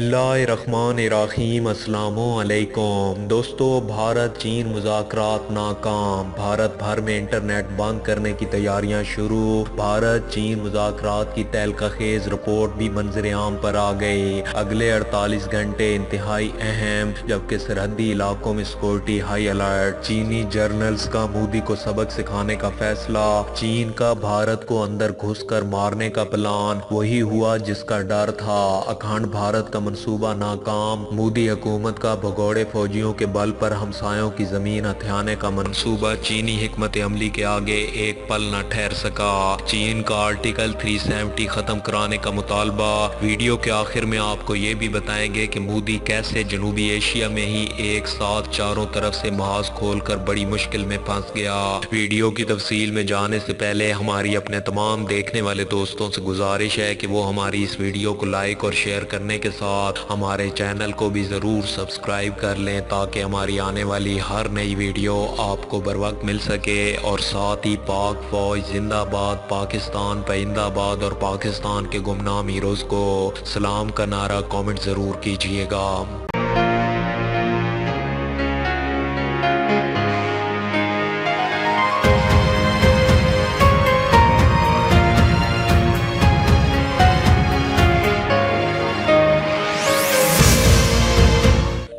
बिस्मिल्लाहिर्रहमानिर्रहीम। अस्सलामु अलैकुम दोस्तों, भारत चीन मुज़ाकरात नाकाम, भारत भर में इंटरनेट बंद करने की तैयारियां शुरू। भारत चीन मुज़ाकरात की तहलका-खेज़ रिपोर्ट भी मंजर आम पर आ गई। अगले 48 घंटे इंतहाई अहम, जबकि सरहदी इलाकों में सिक्योरिटी हाई अलर्ट। चीनी जर्नल्स का मोदी को सबक सिखाने का फैसला। चीन का भारत को अंदर घुस कर मारने का प्लान, वही हुआ जिसका डर था। अखंड भारत का मंसूबा नाकाम, मोदी हुकूमत का भगोड़े फौजियों के बल पर हमसायों की जमीन हथियाने का मंसूबा चीनी हिकमत अमली के आगे एक पल न ठहर सका। चीन का आर्टिकल 370 खत्म कराने का मुतालबा। वीडियो के आखिर में आपको ये भी बताएंगे कि मोदी कैसे जनूबी एशिया में ही एक साथ चारों तरफ से महाज खोलकर बड़ी मुश्किल में फंस गया। वीडियो की तफसील में जाने से पहले हमारी अपने तमाम देखने वाले दोस्तों से गुजारिश है कि वो हमारी इस वीडियो को लाइक और शेयर करने के साथ हमारे चैनल को भी ज़रूर सब्सक्राइब कर लें, ताकि हमारी आने वाली हर नई वीडियो आपको बर वक्त मिल सके। और साथ ही पाक फौज जिंदाबाद, पाकिस्तान पाइंदाबाद और पाकिस्तान के गुमनाम हीरोज़ को सलाम का नारा कमेंट ज़रूर कीजिएगा।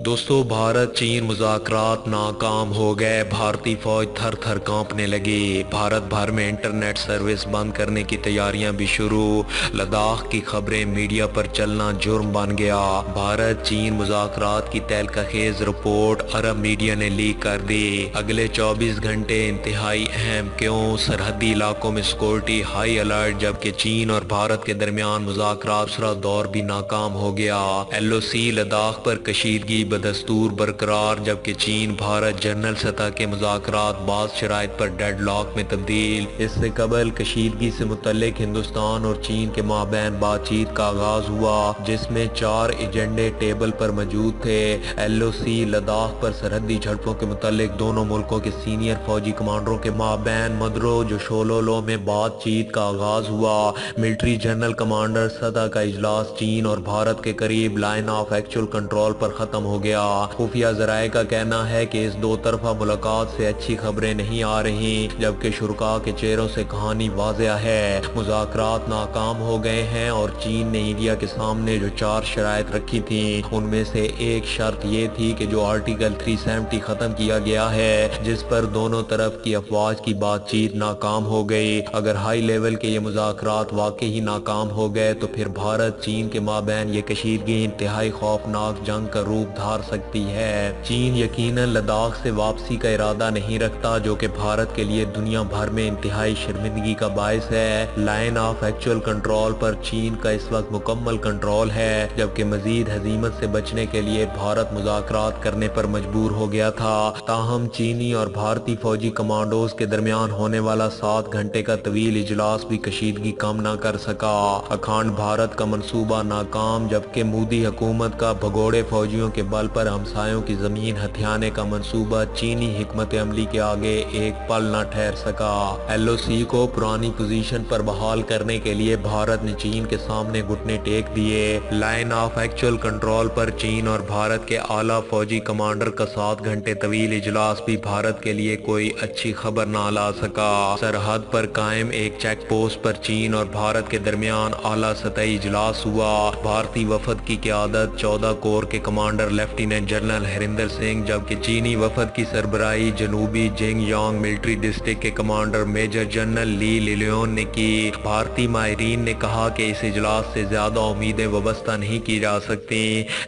दोस्तों, भारत चीन मुज़ाकरात नाकाम हो गए। भारतीय फौज थर थर कांपने लगी। भारत भर में इंटरनेट सर्विस बंद करने की तैयारियां भी शुरू। लद्दाख की खबरें मीडिया पर चलना जुर्म बन गया। भारत चीन मुज़ाकरात की तहलका-खेज़ रिपोर्ट अरब मीडिया ने लीक कर दी। अगले 24 घंटे इंतहाई अहम, क्यों? सरहदी इलाकों में सिक्योरिटी हाई अलर्ट, जबकि चीन और भारत के दरमियान मुज़ाकरात दूसरा दौर भी नाकाम हो गया। LOC लद्दाख पर कशीदगी बदस्तूर बरकरार, जबकि चीन भारत जनरल सतह के मुज़ाकरात बाज़ शराइत पर डेडलॉक में तब्दील। इससे कबल कशीदगी से मुतल्लिक हिंदुस्तान और चीन के माबैन बातचीत का आगाज हुआ, जिसमें 4 एजेंडे टेबल पर मौजूद थे। LOC लद्दाख पर सरहदी झड़पों के मुतल्लिक दोनों मुल्कों के सीनियर फौजी कमांडरों के माबैन मदरो जोशोलोलो में बातचीत का आगाज हुआ। मिलिट्री जनरल कमांडर सतह का इजलास चीन और भारत के करीब लाइन ऑफ एक्चुअल कंट्रोल पर खत्म हो गया। खुफिया जराये का कहना है कि इस दो तरफा मुलाकात से अच्छी खबरें नहीं आ रही, जबकि शुरका के चेहरों से कहानी वाज़ेह है। मुज़ाकरात नाकाम हो गए हैं और चीन ने इंडिया के सामने जो 4 शराइत रखी थी, उनमें से एक शर्त ये थी कि जो आर्टिकल 370 खत्म किया गया है, जिस पर दोनों तरफ की अफवाज की बातचीत नाकाम हो गई। अगर हाई लेवल के ये मुज़ाकरात वाकई ही नाकाम हो गए तो फिर भारत चीन के माबैन ये कशीदगी इंतहाई खौफनाक जंग का रूप धार सकती है। चीन यकीनन लद्दाख से वापसी का इरादा नहीं रखता, जो कि भारत के लिए दुनिया भर में इंतहाई शर्मिंदगी का बायस है। लाइन ऑफ एक्चुअल कंट्रोल पर चीन का इस वक्त मुकम्मल कंट्रोल है, जबकि मजीद हजीमत से बचने के लिए भारत मुज़ाकरात करने पर मजबूर हो गया था। ताहम चीनी और भारतीय फौजी कमांडोज के दरमियान होने वाला 7 घंटे का तवील इजलास भी कशीदगी कम न कर सका। अखंड भारत का मंसूबा नाकाम, जबकि मोदी हुकूमत का भगोड़े फौजियों के बल पर हमसायों की जमीन हथियाने का मंसूबा चीनी हिकमत अमली के आगे एक पल न ठहर सका। LOC को पुरानी पोजीशन पर बहाल करने के लिए भारत ने चीन के सामने घुटने टेक दिए। लाइन ऑफ एक्चुअल कंट्रोल पर चीन और भारत के आला फौजी कमांडर का 7 घंटे तवील इजलास भी भारत के लिए कोई अच्छी खबर न ला सका। सरहद पर कायम एक चेक पोस्ट पर चीन और भारत के दरमियान आला सतही इजलास हुआ। भारतीय वफद की क़यादत 14 कोर के commander lieutenant general Harinder Singh, जबकि चीनी वफद की सरबराही जनूबी जिंगयांग मिलिट्री डिस्ट्रिक्ट के कमांडर मेजर जनरल ली लिलियोन ने की। भारतीय माहिरीन ने कहा कि इस इजलास से ज्यादा उम्मीदें वाबस्ता नहीं की जा सकती,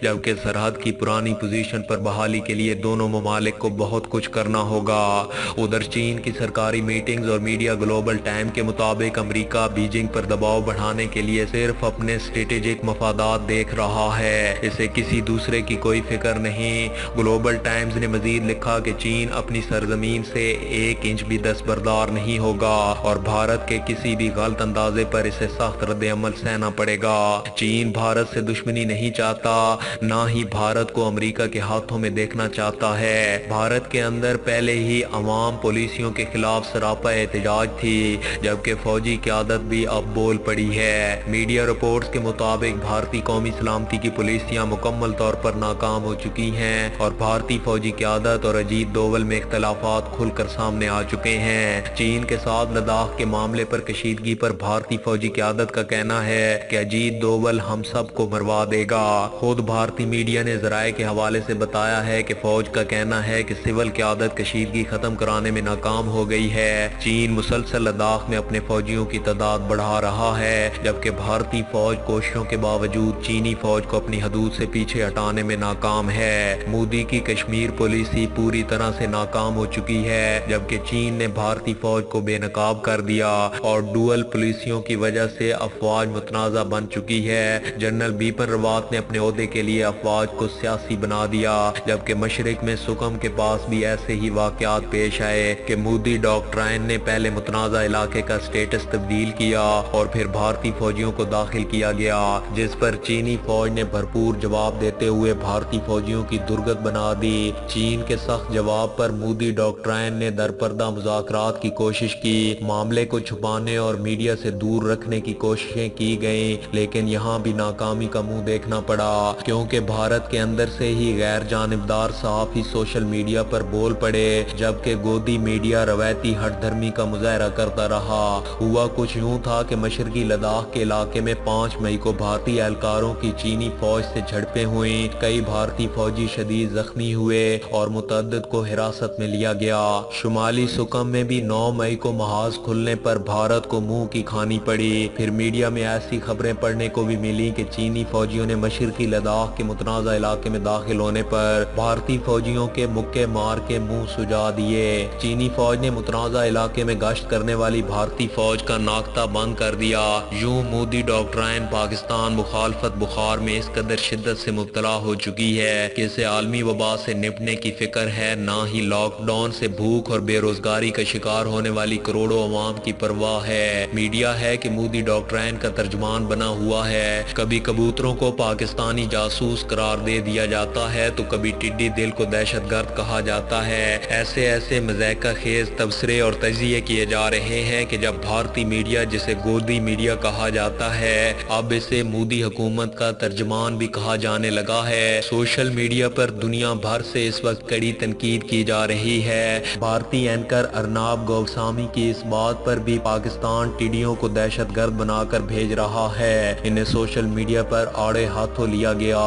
जबकि सरहद की पुरानी पोजीशन पर बहाली के लिए दोनों ममालिक को बहुत कुछ करना होगा। उधर चीन की सरकारी मीटिंग्स और मीडिया ग्लोबल टाइम के मुताबिक अमेरिका बीजिंग पर दबाव बढ़ाने के लिए सिर्फ अपने स्ट्रेटेजिक मफादात देख रहा है। इसे किसी दूसरे की कोई फिक्र फिक्र नहीं। ग्लोबल टाइम्स ने मजीद लिखा कि चीन अपनी सरजमीन से 1 इंच भी दस्तबरदार नहीं होगा और भारत के किसी भी गलत अंदाजे पर इसे सख्त रद्द अमल सहना पड़ेगा। चीन भारत से दुश्मनी नहीं चाहता, ना ही भारत को अमेरिका के हाथों में देखना चाहता है। भारत के अंदर पहले ही अवाम पॉलिसियों के खिलाफ सरापा एहतजाज थी, जबकि फौजी क़यादत भी अब बोल पड़ी है। मीडिया रिपोर्ट्स के मुताबिक भारतीय कौमी सलामती की पुलिसियां मुकम्मल तौर पर नाकाम हो चुकी हैं और भारतीय फौजी क़यादत और अजीत डोवल में इख्तलाफात खुलकर सामने आ चुके हैं। चीन के साथ लद्दाख के मामले पर कशीदगी पर भारतीय फौजी क़यादत का कहना है कि अजीत डोवल हम सब को मरवा देगा। खुद भारतीय मीडिया ने ज़राए के हवाले से बताया है कि फौज का कहना है कि सिविल क़यादत कशीदगी खत्म कराने में नाकाम हो गई है। चीन मुसलसल लद्दाख में अपने फौजियों की तादाद बढ़ा रहा है, जबकि भारतीय फौज कोशिशों के बावजूद चीनी फौज को अपनी हदूद से पीछे हटाने में नाकाम है। मोदी की कश्मीर पॉलिसी पूरी तरह से नाकाम हो चुकी है, जबकि चीन ने भारतीय फौज को बेनकाब कर दिया और डुअल पॉलिसियों की वजह से अफवाज मुतनाज़ा बन चुकी है। जनरल बिपिन रावत ने अपने ओहदे के लिए अफवाज को सियासी बना दिया, जबकि मशरिक में सुकम के पास भी ऐसे ही वाकयात पेश आए कि मोदी डॉक्ट्राइन ने पहले मुतनाज़ा इलाके का स्टेटस तब्दील किया और फिर भारतीय फौजियों को दाखिल किया गया, जिस पर चीनी फौज ने भरपूर जवाब देते हुए भारतीय फौजियों की दुर्गत बना दी। चीन के सख्त जवाब पर मोदी डॉक्ट्राइन ने दरपर्दा मुज़ाकरात की कोशिश की, मामले को छुपाने और मीडिया से दूर रखने की कोशिशें की गई, लेकिन यहाँ भी नाकामी का मुंह देखना पड़ा, क्योंकि भारत के अंदर से ही गैर जानिबदार सहाफ़ी सोशल मीडिया पर बोल पड़े, जबकि गोदी मीडिया रवायती हठधर्मी का मुजाहरा करता रहा। हुआ कुछ यूं था कि मशरकी लद्दाख के इलाके में 5 मई को भारतीय एहलकारों की चीनी फौज से झड़पें हुई। कई भारतीय फौजी शदीद जख्मी हुए और मुतअद्दिद को हिरासत में लिया गया। शुमाली सुकम में भी 9 मई को महाज खुलने पर भारत को मुंह की खानी पड़ी। फिर मीडिया में ऐसी खबरें पढ़ने को भी मिली कि चीनी फौजियों ने मशरकी लद्दाख के मुतनाज़ा इलाके में दाखिल होने पर भारतीय फौजियों के मुक्के मार के मुंह सुजा दिए। चीनी फौज ने मुतनाज़ा इलाके में गश्त करने वाली भारतीय फौज का नाकता बंद कर दिया। यूं मोदी डॉक्ट्राइन पाकिस्तान मुखालफत बुखार में इस कदर शिद्दत से मुब्तला हो चुकी है कि इसे आलमी वबा से निपटने की फिक्र है, ना ही लॉकडाउन से भूख और बेरोजगारी का शिकार होने वाली करोड़ों अवाम की परवाह है। मीडिया है कि मोदी डॉक्ट्राइन का तर्जुमान बना हुआ है। कभी कबूतरों को पाकिस्तानी जासूस करार दे दिया जाता है तो कभी टिड्डी दिल को दहशतगर्द कहा जाता है। ऐसे ऐसे मज़ाक़ा खेज तबसरे और तजिए किए जा रहे हैं कि जब भारतीय मीडिया, जिसे गोदी मीडिया कहा जाता है, अब इसे मोदी हुकूमत का तर्जमान भी कहा जाने लगा है। सोशल मीडिया पर दुनिया भर से इस वक्त कड़ी तनकीद की जा रही है। भारतीय एंकर अर्नाब गोस्वामी की इस बात पर भी पाकिस्तान टिड्डियों को दहशतगर्द बनाकर भेज रहा है। इन्हें सोशल मीडिया पर आड़े हाथों लिया गया।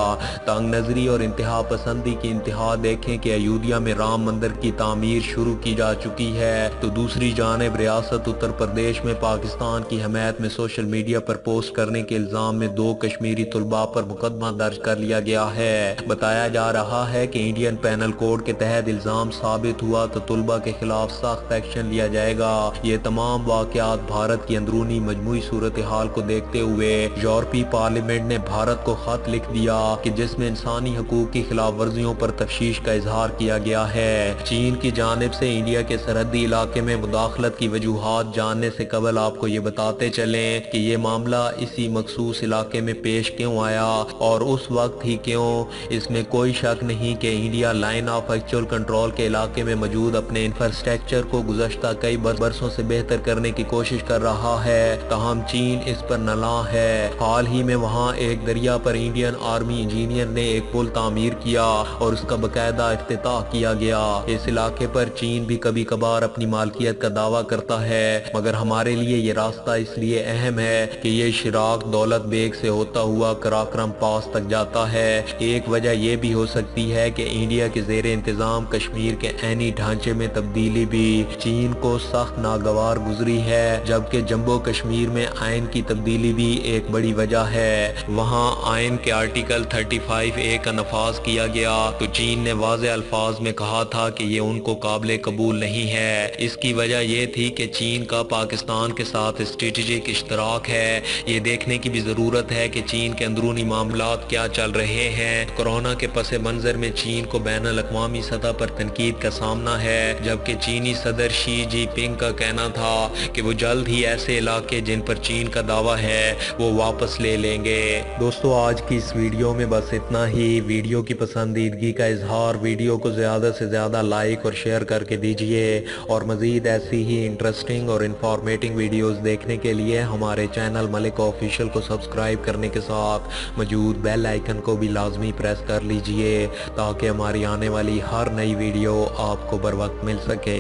तंग नजरी और इंतहा पसंदी की इंतहा देखें कि अयोध्या में राम मंदिर की तामीर शुरू की जा चुकी है, तो दूसरी जानिब रियासत उत्तर प्रदेश में पाकिस्तान की हमायत में सोशल मीडिया पर पोस्ट करने के इल्जाम में 2 कश्मीरी तुलबा पर मुकदमा दर्ज कर लिया गया है। बताया जा रहा है कि इंडियन पैनल कोड के तहत इल्जाम साबित हुआ तो तुलबा के खिलाफ सख्त एक्शन लिया जाएगा। ये तमाम वाकयात भारत की अंदरूनी मजमूई सूरत हाल को देखते हुए यूरोपीय पार्लियामेंट ने भारत को खत लिख दिया कि जिसमें इंसानी हकूक की खिलाफ वर्जियों पर तफ्तीश का इजहार किया गया है। चीन की जानिब से इंडिया के सरहदी इलाके में मुदाखलत की वजूहात जानने से कबल आपको ये बताते चलें कि ये मामला इसी मखसूस इलाके में पेश क्यों आया और उस वक्त ही क्यों। इसमें कोई शक नहीं कि India line of actual control के इलाके में मौजूद अपने इंफ्रास्ट्रक्चर को गुज़श्ता कई बरसों से बेहतर करने की कोशिश कर रहा है, ताहम चीन इस पर नला है। हाल ही में वहाँ एक दरिया पर इंडियन आर्मी इंजीनियर ने एक पुल तामीर किया और उसका बाकायदा इफ्तिताह किया गया। इस इलाके पर चीन भी कभी कभार अपनी मालकियत का दावा करता है, मगर हमारे लिए ये रास्ता इसलिए अहम है कि ये शिराक दौलत बेग से होता हुआ कराक्रम पास तक जाता है। एक वजह यह भी हो सकती है कि इंडिया के जेर इंतजाम कश्मीर के ऐनी ढांचे में तब्दीली भी चीन को सख्त नागवार गुजरी है, जबकि जम्मू कश्मीर में आइन की तब्दीली भी एक बड़ी वजह है। वहाँ आइन के आर्टिकल 35A का नफाज किया गया तो चीन ने वाज़े अल्फाज में कहा था कि ये उनको काबिल कबूल नहीं है। इसकी वजह यह थी कि चीन का पाकिस्तान के साथ स्ट्रेटेजिक इश्तराक है। ये देखने की भी ज़रूरत है कि चीन के अंदरूनी मामलात क्या चल रहे हैं। कोरोना कोरोना के पस मंजर में चीन को बैन अल-अक़वामी सतह पर तनकीद का सामना है, जबकि चीनी सदर शी जिनपिंग का कहना था कि वो जल्द ही ऐसे इलाके जिन पर चीन का दावा है वो वापस ले लेंगे। दोस्तों, आज की इस वीडियो में बस इतना ही। वीडियो की पसंदीदगी का इजहार, वीडियो को ज़्यादा से ज़्यादा लाइक और शेयर करके दीजिए, और मज़ीद ऐसी ही इंटरेस्टिंग और इंफॉर्मेटिव वीडियोस देखने के लिए हमारे चैनल मलिक ऑफिशियल को सब्सक्राइब करने के साथ मौजूद बेल आइकन को भी लाजमी प्रेस कर लीजिए, ताकि हमारी आने वाली हर नई वीडियो आपको बर वक्त मिल सके।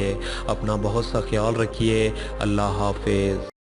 अपना बहुत सा ख्याल रखिए। अल्लाह हाफिज़।